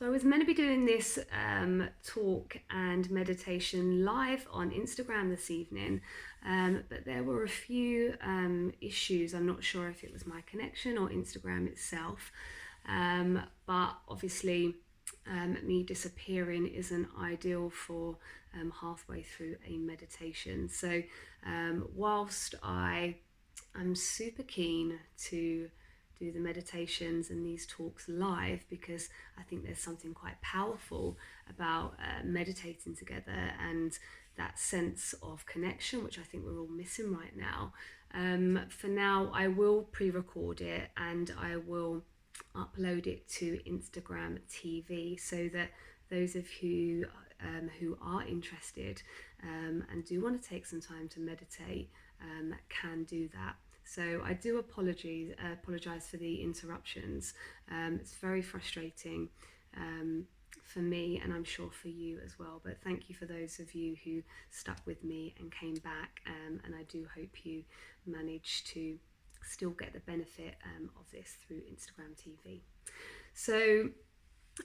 So I was meant to be doing this talk and meditation live on Instagram this evening, but there were a few issues. I'm not sure if it was my connection or Instagram itself, but obviously me disappearing isn't ideal for halfway through a meditation. So whilst I'm super keen to do the meditations and these talks live, because I think there's something quite powerful about meditating together and that sense of connection, which I think we're all missing right now. For now, I will pre-record it and I will upload it to Instagram TV so that those of you who are interested and do want to take some time to meditate can do that. So I do apologise for the interruptions. It's very frustrating for me, and I'm sure for you as well. But thank you for those of you who stuck with me and came back, and I do hope you managed to still get the benefit of this through Instagram TV. So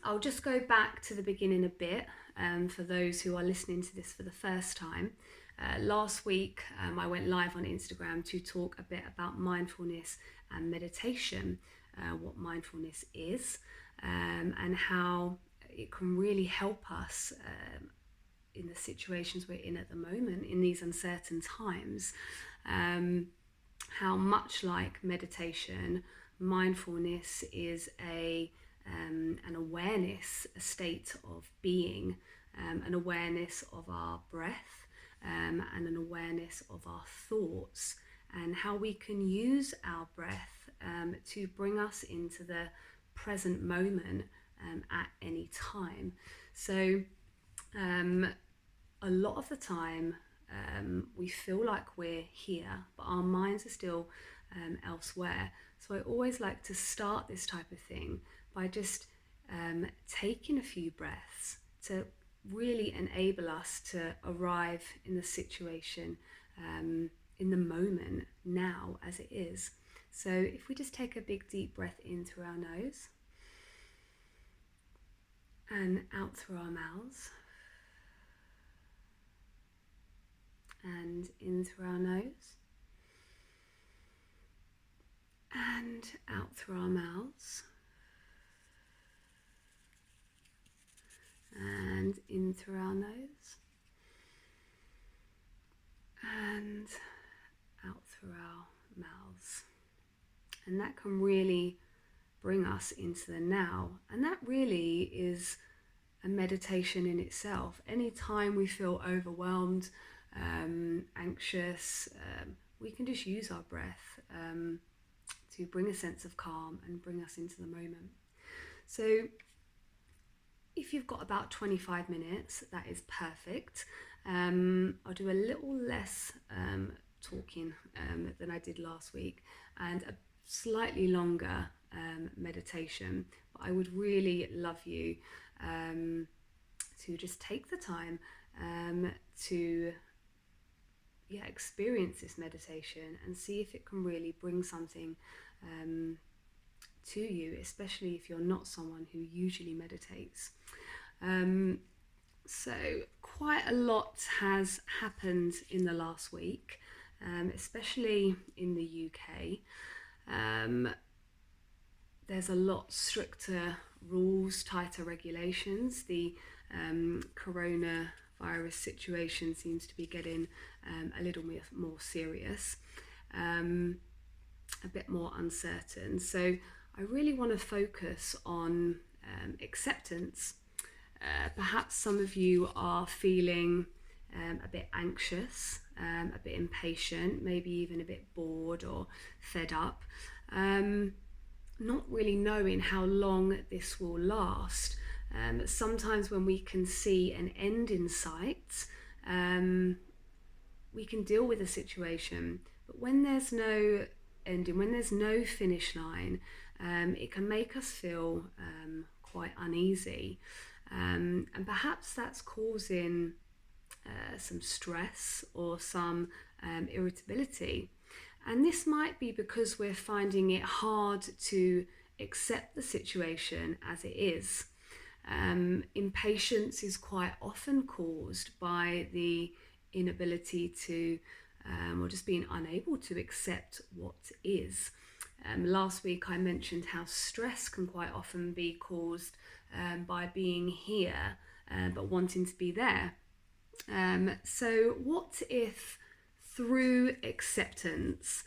I'll just go back to the beginning a bit for those who are listening to this for the first time. Last week I went live on Instagram to talk a bit about mindfulness and meditation, what mindfulness is, and how it can really help us in the situations we're in at the moment, in these uncertain times. How much like meditation, mindfulness is an awareness, a state of being, an awareness of our breath, and an awareness of our thoughts, and how we can use our breath to bring us into the present moment at any time. So a lot of the time we feel like we're here, but our minds are still elsewhere. So I always like to start this type of thing by just taking a few breaths to really enable us to arrive in the situation, in the moment now as it is. So if we just take a big deep breath in through our nose and out through our mouths, and in through our nose and out through our mouths, and in through our nose and out through our mouths. And that can really bring us into the now, and that really is a meditation in itself. Anytime we feel overwhelmed, anxious, we can just use our breath to bring a sense of calm and bring us into the moment. So if you've got about 25 minutes, that is perfect. I'll do a little less talking than I did last week, and a slightly longer meditation. But I would really love you to just take the time to experience this meditation and see if it can really bring something to you, especially if you're not someone who usually meditates. So quite a lot has happened in the last week, especially in the UK. There's a lot stricter rules, tighter regulations. The coronavirus situation seems to be getting a little more serious, a bit more uncertain. So I really want to focus on acceptance. Perhaps some of you are feeling a bit anxious, a bit impatient, maybe even a bit bored or fed up, not really knowing how long this will last. Sometimes when we can see an end in sight, we can deal with the situation, but when there's no ending, when there's no finish line, it can make us feel quite uneasy, and perhaps that's causing some stress or some irritability. And this might be because we're finding it hard to accept the situation as it is. Impatience is quite often caused by the inability to, or just being unable to accept what is. Last week I mentioned how stress can quite often be caused by being here but wanting to be there. So what if through acceptance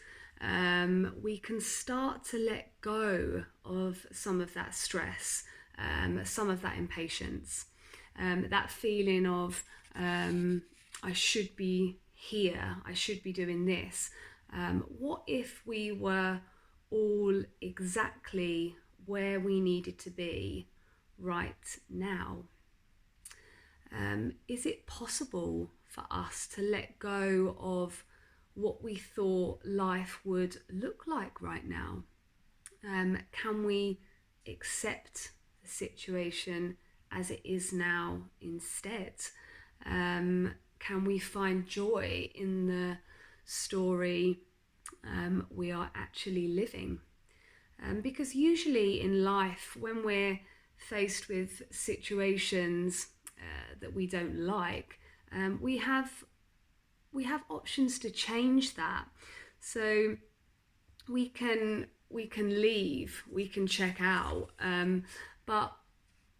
we can start to let go of some of that stress, some of that impatience, that feeling of I should be here, I should be doing this. What if we were all exactly where we needed to be right now? Is it possible for us to let go of what we thought life would look like right now? Can we accept the situation as it is now instead? Can we find joy in the story we are actually living? Because usually in life, when we're faced with situations that we don't like, we have options to change that. So we can leave, we can check out, but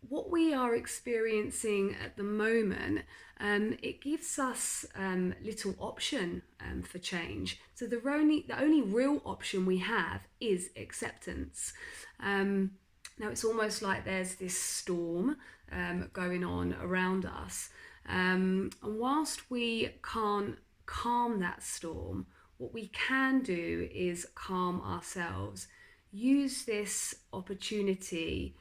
what we are experiencing at the moment, it gives us little option for change. So the only real option we have is acceptance. Now it's almost like there's this storm going on around us, and whilst we can't calm that storm, what we can do is calm ourselves. Use this opportunity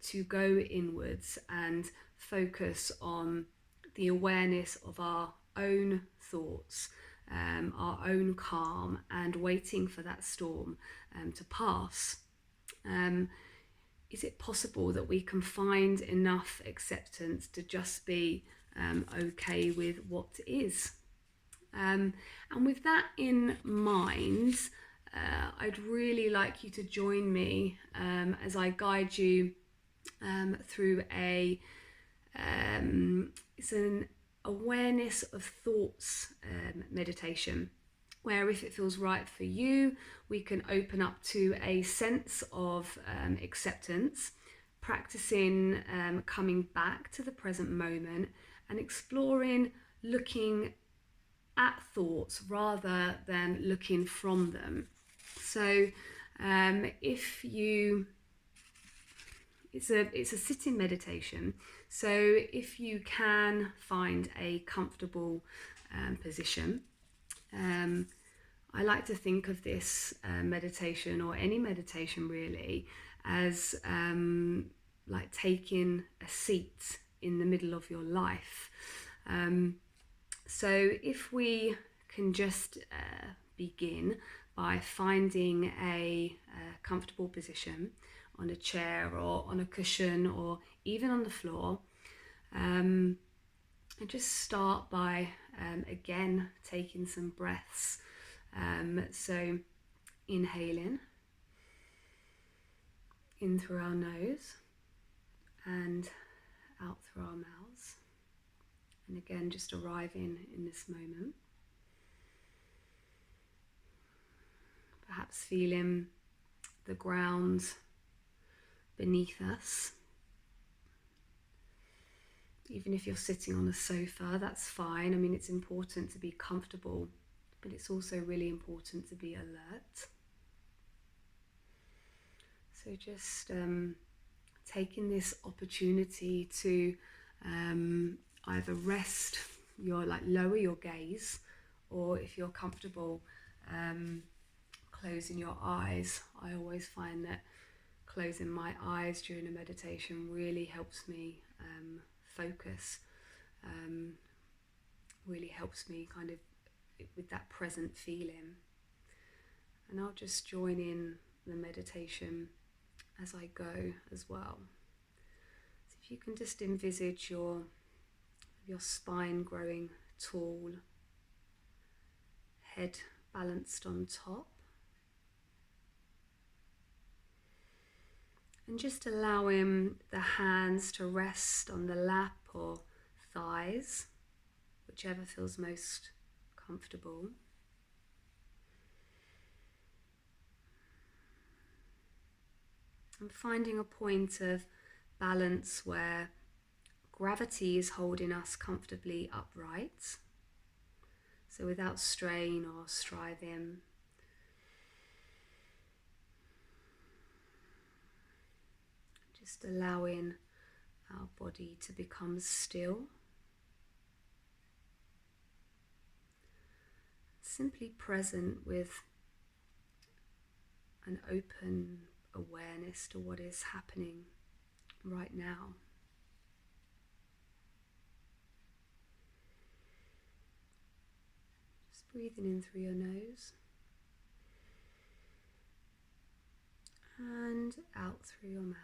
to go inwards and focus on the awareness of our own thoughts, our own calm, and waiting for that storm to pass. Is it possible that we can find enough acceptance to just be okay with what is? And with that in mind, I'd really like you to join me as I guide you through it's an awareness of thoughts meditation, where if it feels right for you, we can open up to a sense of acceptance, practicing coming back to the present moment and exploring looking at thoughts rather than looking from them. So it's a sitting meditation. So if you can find a comfortable position, I like to think of this meditation, or any meditation really, as like taking a seat in the middle of your life. So if we can just begin by finding a comfortable position on a chair or on a cushion or even on the floor, and just start by again taking some breaths. So inhaling in through our nose and out through our mouths. And again, just arriving in this moment. Perhaps feeling the ground beneath us. Even if you're sitting on a sofa, that's fine. I mean, it's important to be comfortable, but it's also really important to be alert. So just taking this opportunity to either rest lower your gaze, or if you're comfortable closing your eyes. I always find that closing my eyes during a meditation really helps me focus, really helps me kind of with that present feeling. And I'll just join in the meditation as I go as well. So if you can just envisage your spine growing tall, head balanced on top, And just allowing the hands to rest on the lap or thighs, whichever feels most comfortable. And finding a point of balance where gravity is holding us comfortably upright, so without strain or striving. Just allowing our body to become still. Simply present with an open awareness to what is happening right now. Just breathing in through your nose and out through your mouth.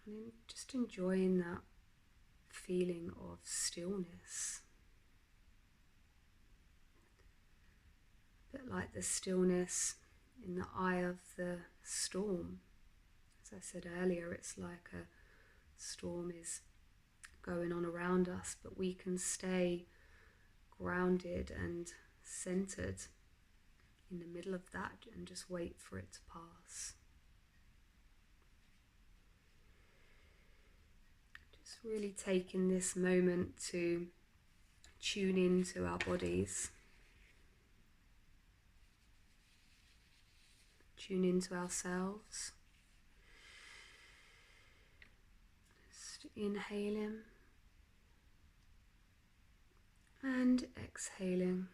And just enjoying that feeling of stillness. A bit like the stillness in the eye of the storm. As I said earlier, it's like a storm is going on around us, but we can stay grounded and centered in the middle of that and just wait for it to pass. Just really taking this moment to tune into our bodies, tune into ourselves. Just inhaling and exhaling.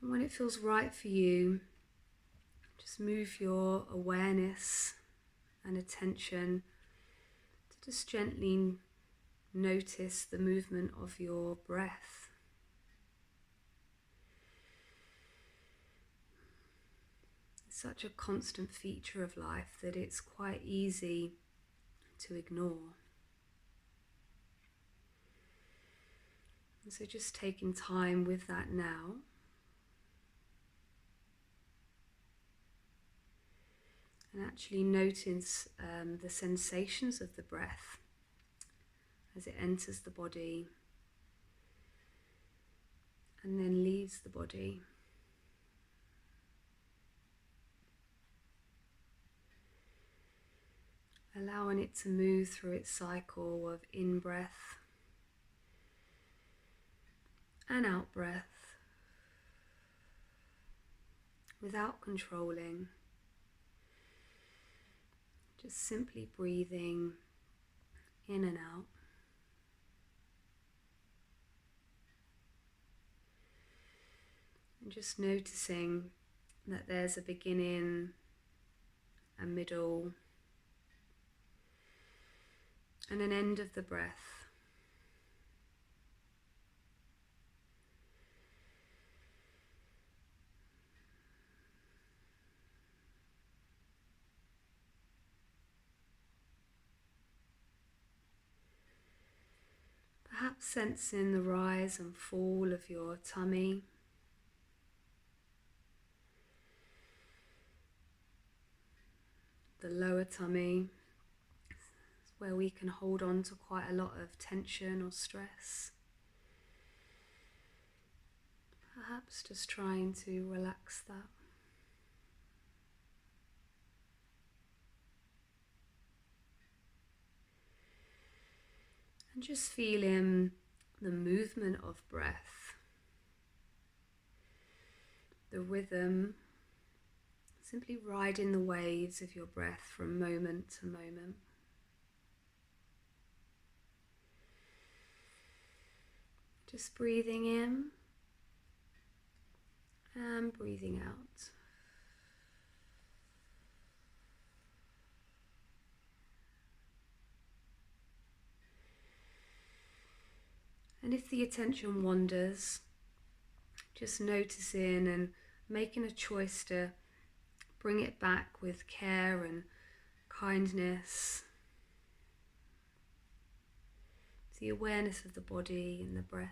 And when it feels right for you, just move your awareness and attention to just gently notice the movement of your breath. It's such a constant feature of life that it's quite easy to ignore. And so just taking time with that now. And actually notice the sensations of the breath as it enters the body and then leaves the body. Allowing it to move through its cycle of in-breath and out-breath without controlling. Just simply breathing in and out. And just noticing that there's a beginning, a middle, and an end of the breath. Perhaps sensing the rise and fall of your tummy. The lower tummy, where we can hold on to quite a lot of tension or stress. Perhaps just trying to relax that. And just feeling the movement of breath, the rhythm, simply riding the waves of your breath from moment to moment. Just breathing in and breathing out. And if the attention wanders, just noticing and making a choice to bring it back with care and kindness. the awareness of the body and the breath.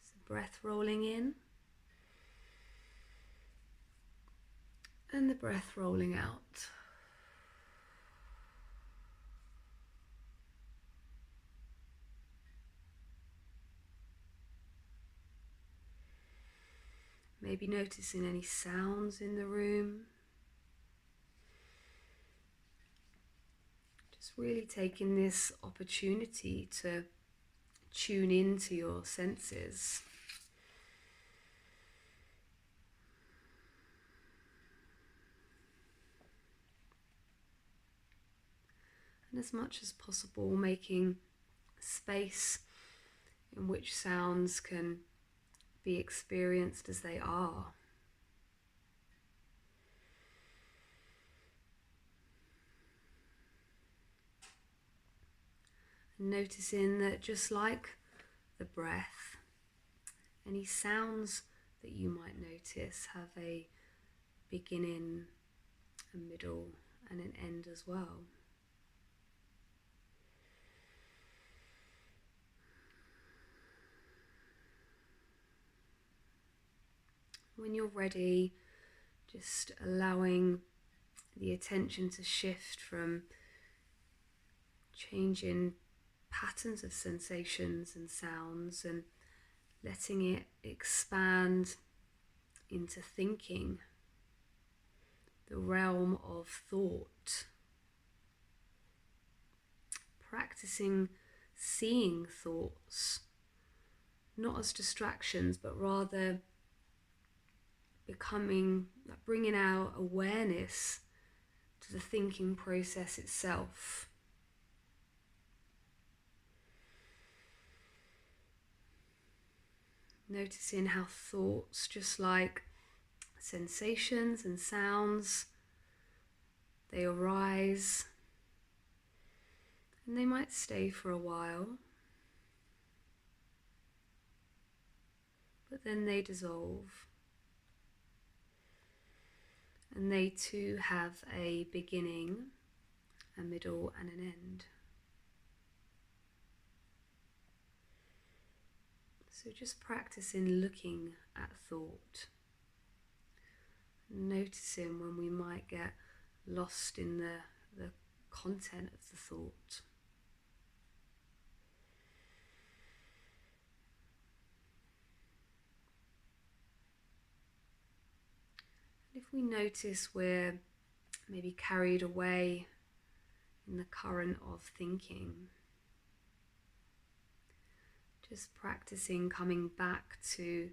So breath rolling in and the breath rolling out. Maybe noticing any sounds in the room. Just really taking this opportunity to tune into your senses. And as much as possible, making space in which sounds can be experienced as they are. And noticing that just like the breath, any sounds that you might notice have a beginning, a middle, and an end as well. When you're ready, just allowing the attention to shift from changing patterns of sensations and sounds and letting it expand into thinking, the realm of thought. Practicing seeing thoughts, not as distractions, but rather bringing our awareness to the thinking process itself. Noticing how thoughts, just like sensations and sounds, they arise and they might stay for a while, but then they dissolve. And they too have a beginning, a middle, and an end. So just practicing looking at thought, noticing when we might get lost in the content of the thought. And if we notice we're maybe carried away in the current of thinking, just practicing coming back to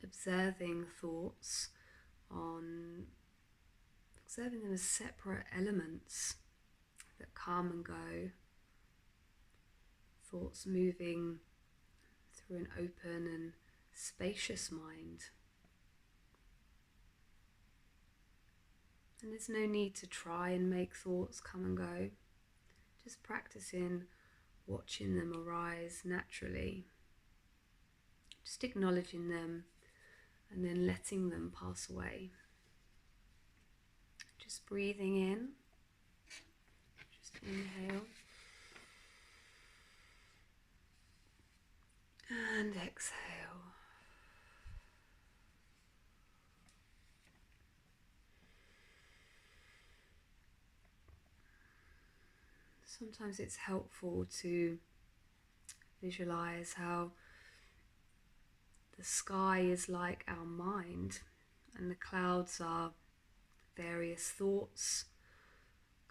observing thoughts, observing them as separate elements that come and go, thoughts moving through an open and spacious mind. And there's no need to try and make thoughts come and go, just practicing watching them arise naturally, just acknowledging them and then letting them pass away. Just breathing in, just inhale and exhale. Sometimes it's helpful to visualize how the sky is like our mind and the clouds are various thoughts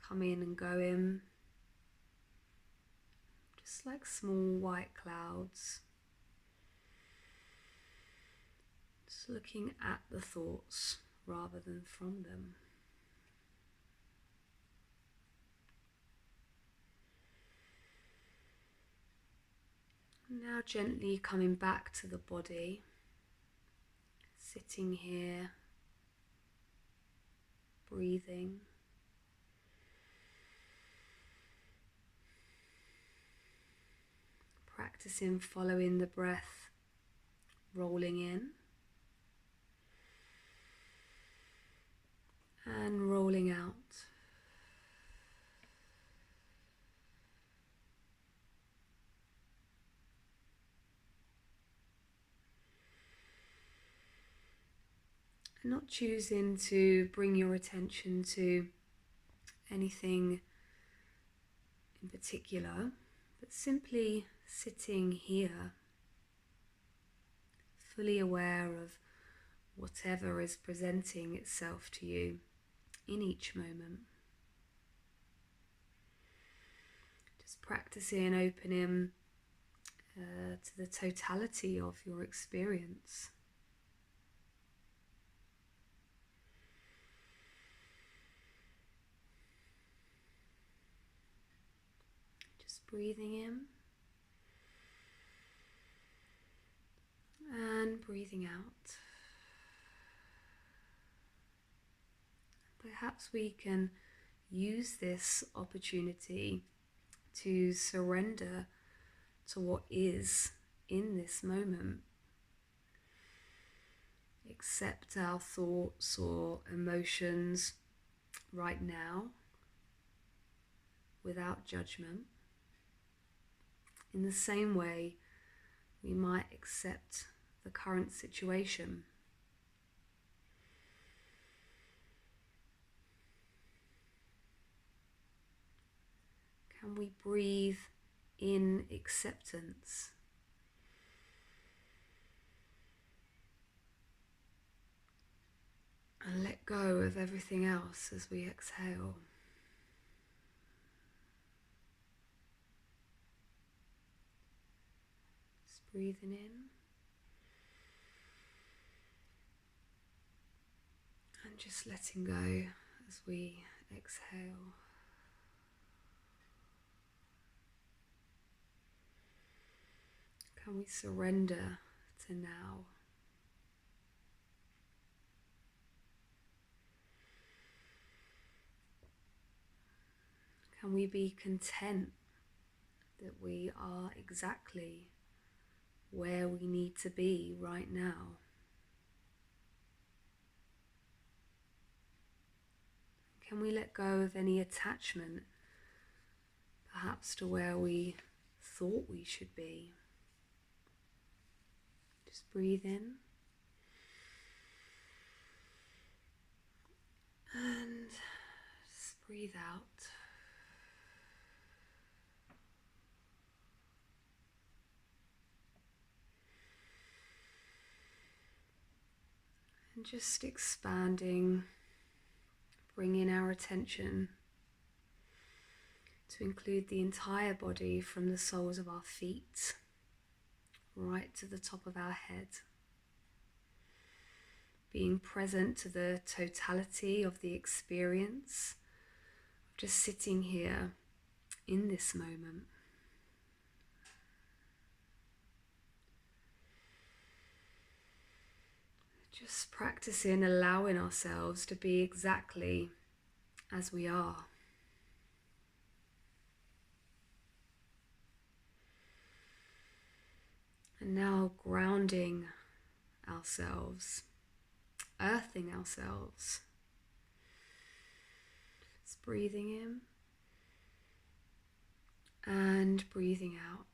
coming and going, just like small white clouds. Just looking at the thoughts rather than from them. Now gently coming back to the body, sitting here, breathing. Practicing following the breath, rolling in and rolling out. Not choosing to bring your attention to anything in particular, but simply sitting here, fully aware of whatever is presenting itself to you in each moment. Just practicing opening to the totality of your experience. Just breathing in and breathing out. Perhaps we can use this opportunity to surrender to what is in this moment. Accept our thoughts or emotions right now without judgment. In the same way, we might accept the current situation. Can we breathe in acceptance? And let go of everything else as we exhale. Just breathing in and just letting go as we exhale. Can we surrender to now? Can we be content that we are exactly where we need to be right now? Can we let go of any attachment, perhaps to where we thought we should be? Just breathe in and just breathe out. And just expanding, bringing our attention to include the entire body from the soles of our feet right to the top of our head. Being present to the totality of the experience of just sitting here in this moment. Just practicing allowing ourselves to be exactly as we are. And now grounding ourselves, earthing ourselves. Just breathing in and breathing out.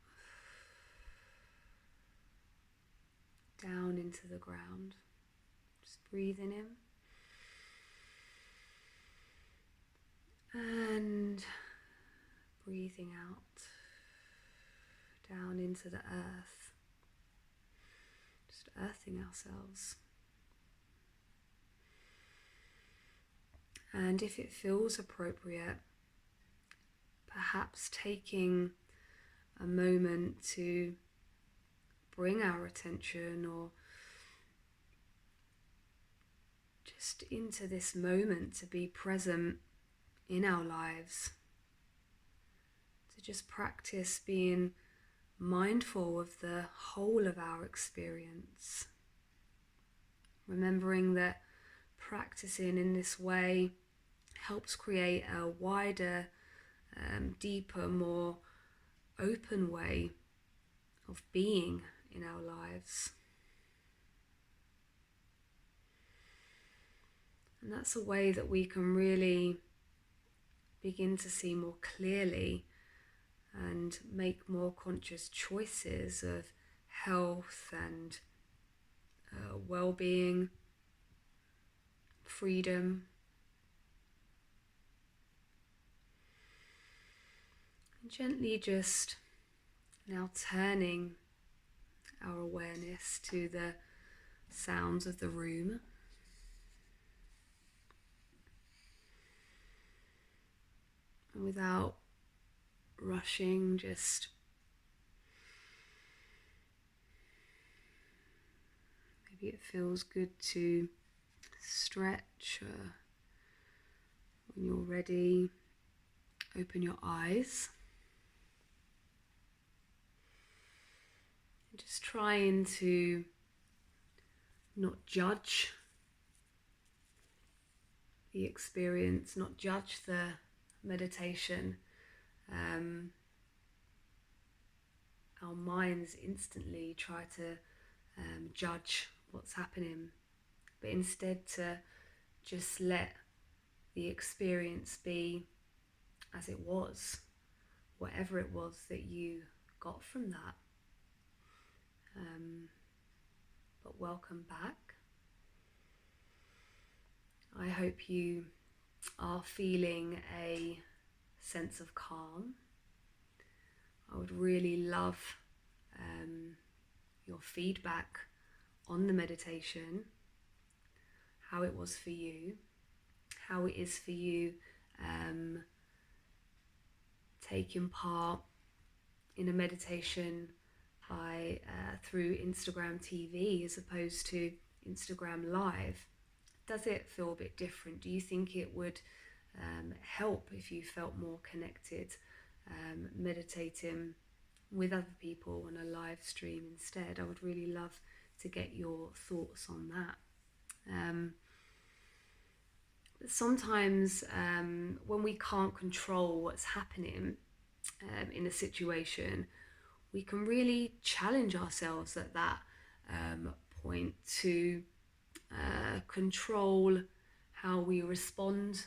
Down into the ground. Just breathing in and breathing out. Down into the earth. Just earthing ourselves. And if it feels appropriate, perhaps taking a moment to bring our attention or just into this moment to be present in our lives, to just practice being mindful of the whole of our experience, remembering that practicing in this way helps create a wider, deeper, more open way of being in our lives. And that's a way that we can really begin to see more clearly and make more conscious choices of health and well-being, freedom. And gently just now turning our awareness to the sounds of the room. And without rushing, just maybe it feels good to stretch. When you're ready, open your eyes. And just trying to not judge the experience, not judge the meditation. Our minds instantly try to judge what's happening, but instead to just let the experience be as it was, whatever it was that you got from that. But welcome back. I hope you are feeling a sense of calm. I would really love your feedback on the meditation, how it was for you, how it is for you taking part in a meditation through Instagram TV as opposed to Instagram Live. Does it feel a bit different? Do you think it would help if you felt more connected meditating with other people on a live stream instead? I would really love to get your thoughts on that. Sometimes when we can't control what's happening in a situation, we can really challenge ourselves at that point to control how we respond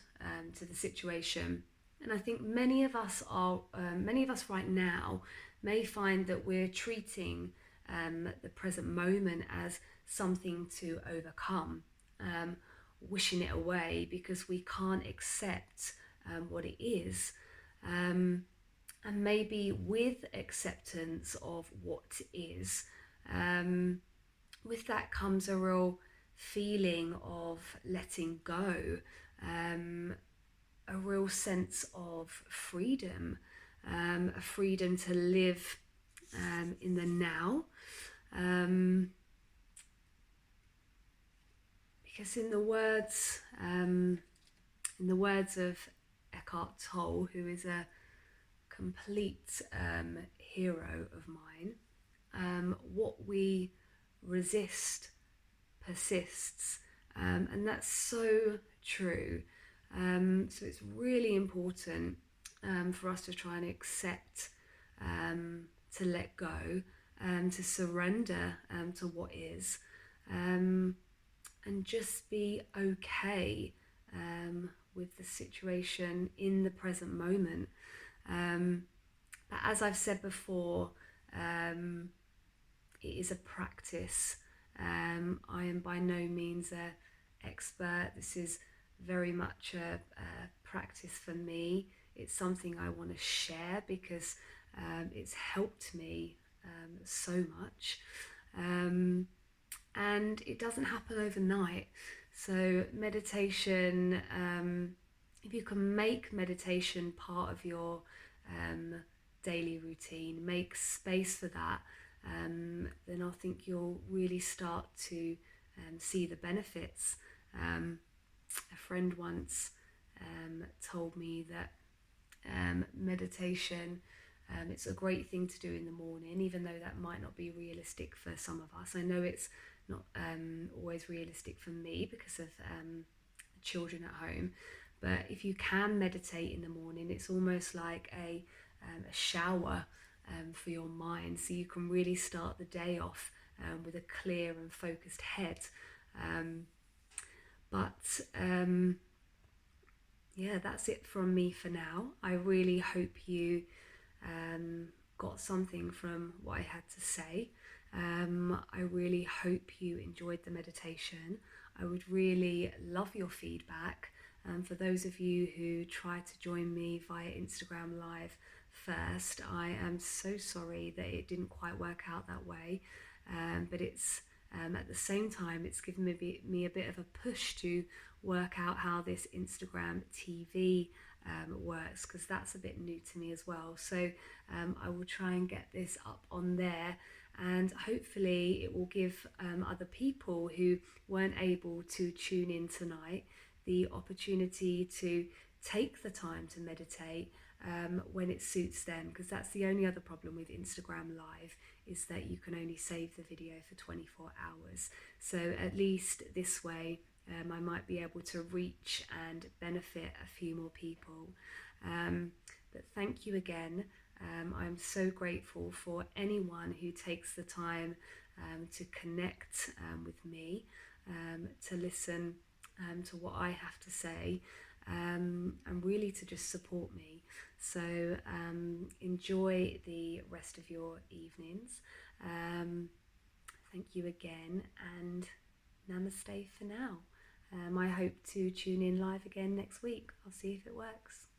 to the situation. And I think many of us right now may find that we're treating the present moment as something to overcome, wishing it away because we can't accept what it is. And maybe with acceptance of what is, with that comes a real feeling of letting go, a real sense of freedom, a freedom to live in the now. Because in the words of Eckhart Tolle, who is a complete hero of mine, what we resist persists, and that's so true. So it's really important for us to try and accept, to let go, to surrender to what is, and just be okay with the situation in the present moment. But as I've said before, it is a practice. I am by no means an expert. This is very much a practice for me. It's something I want to share because it's helped me so much. And it doesn't happen overnight. So meditation, if you can make meditation part of your daily routine, make space for that, then I think you'll really start to see the benefits. A friend once told me that meditation, it's a great thing to do in the morning, even though that might not be realistic for some of us. I know it's not always realistic for me because of children at home, but if you can meditate in the morning, it's almost like a shower for your mind, so you can really start the day off with a clear and focused head. Yeah, that's it from me for now. I really hope you got something from what I had to say. I really hope you enjoyed the meditation. I would really love your feedback. For those of you who tried to join me via Instagram Live first, I am so sorry that it didn't quite work out that way. But it's at the same time, it's given me a bit of a push to work out how this Instagram TV works, because that's a bit new to me as well. So I will try and get this up on there, and hopefully it will give other people who weren't able to tune in tonight the opportunity to take the time to meditate when it suits them, because that's the only other problem with Instagram Live, is that you can only save the video for 24 hours. So at least this way I might be able to reach and benefit a few more people. But thank you again. I'm so grateful for anyone who takes the time to connect with me, to listen to what I have to say, and really to just support me. So enjoy the rest of your evenings. Thank you again, and namaste for now. I hope to tune in live again next week. I'll see if it works.